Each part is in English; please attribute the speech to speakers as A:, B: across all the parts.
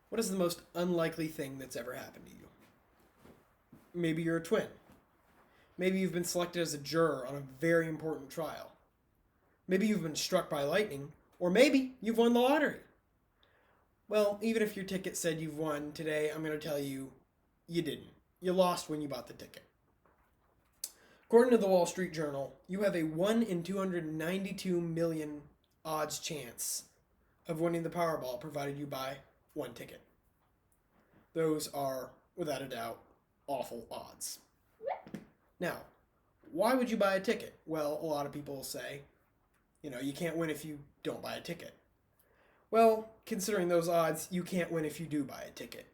A: What is the most unlikely thing that's ever happened to you? Maybe you're a twin. Maybe you've been selected as a juror on a very important trial. Maybe you've been struck by lightning, or maybe you've won the lottery. Well, even if your ticket said you've won today, I'm going to tell you you didn't. You lost when you bought the ticket. According to the Wall Street Journal, you have a 1 in 292 million odds chance of winning the Powerball provided you buy one ticket. Those are, without a doubt, awful odds. Now, why would you buy a ticket? Well, a lot of people will say, you can't win if you don't buy a ticket. Well, considering those odds, you can't win if you do buy a ticket.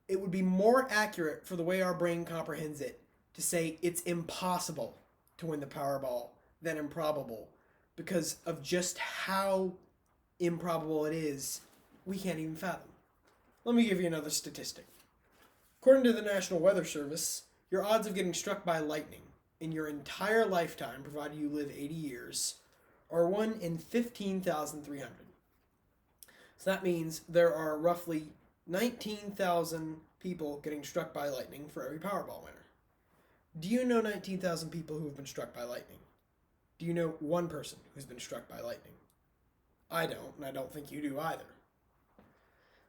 A: It would be more accurate for the way our brain comprehends it to say it's impossible to win the Powerball than improbable, because of just how improbable it is, we can't even fathom. Let me give you another statistic. According to the National Weather Service, your odds of getting struck by lightning in your entire lifetime, provided you live 80 years, are 1 in 15,300. So that means there are roughly 19,000 people getting struck by lightning for every Powerball winner. Do you know 19,000 people who have been struck by lightning? Do you know one person who's been struck by lightning? I don't, and I don't think you do either.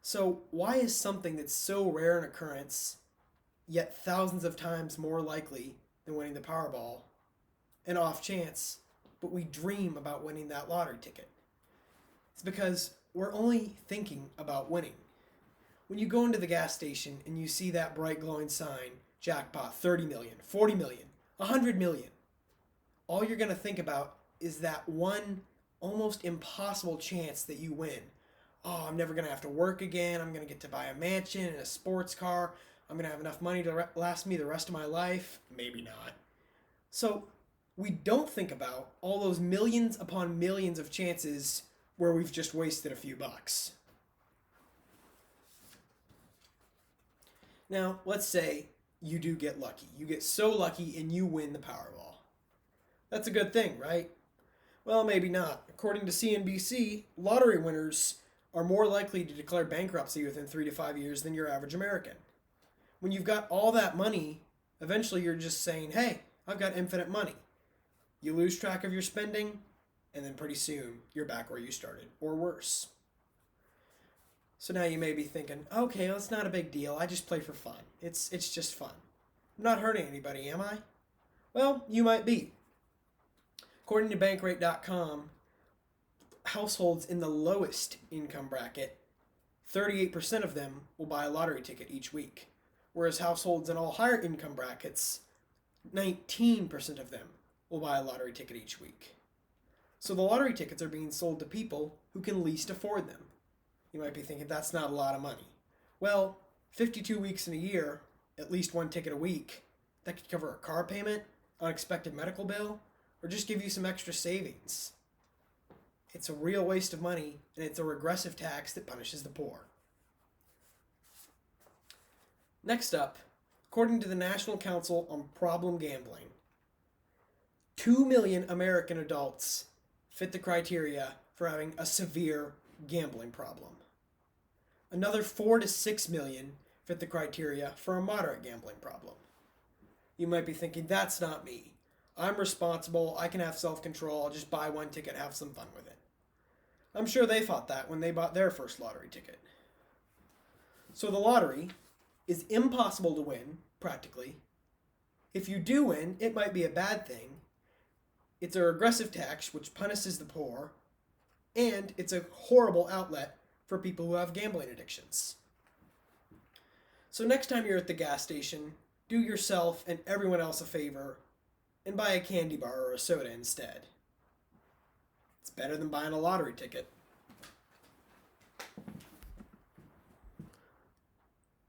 A: So why is something that's so rare an occurrence, yet thousands of times more likely than winning the Powerball, an off chance, but we dream about winning that lottery ticket? It's because we're only thinking about winning. When you go into the gas station and you see that bright glowing sign, jackpot, 30 million, 40 million, 100 million, all you're going to think about is that one almost impossible chance that you win. Oh, I'm never going to have to work again. I'm going to get to buy a mansion and a sports car. I'm going to have enough money to last me the rest of my life. Maybe not. So we don't think about all those millions upon millions of chances where we've just wasted a few bucks. Now, let's say you do get lucky. You get so lucky and you win the Powerball. That's a good thing, right? Well, maybe not. According to CNBC, lottery winners are more likely to declare bankruptcy within 3 to 5 years than your average American. When you've got all that money, eventually you're just saying, hey, I've got infinite money. You lose track of your spending, and then pretty soon you're back where you started, or worse. So now you may be thinking, okay, well, it's not a big deal. I just play for fun. It's just fun. I'm not hurting anybody, am I? Well, you might be. According to Bankrate.com, households in the lowest income bracket, 38% of them will buy a lottery ticket each week, whereas households in all higher income brackets, 19% of them will buy a lottery ticket each week. So the lottery tickets are being sold to people who can least afford them. You might be thinking, that's not a lot of money. Well, 52 weeks in a year, at least one ticket a week, that could cover a car payment, unexpected medical bill, or just give you some extra savings. It's a real waste of money, and it's a regressive tax that punishes the poor. Next up, according to the National Council on Problem Gambling, 2 million American adults fit the criteria for having a severe gambling problem. Another 4 to 6 million fit the criteria for a moderate gambling problem. You might be thinking, that's not me. I'm responsible, I can have self-control, I'll just buy one ticket and have some fun with it. I'm sure they thought that when they bought their first lottery ticket. So the lottery is impossible to win, practically. If you do win, it might be a bad thing. It's a regressive tax which punishes the poor, and it's a horrible outlet for people who have gambling addictions. So next time you're at the gas station, do yourself and everyone else a favor and buy a candy bar or a soda instead. It's better than buying a lottery ticket.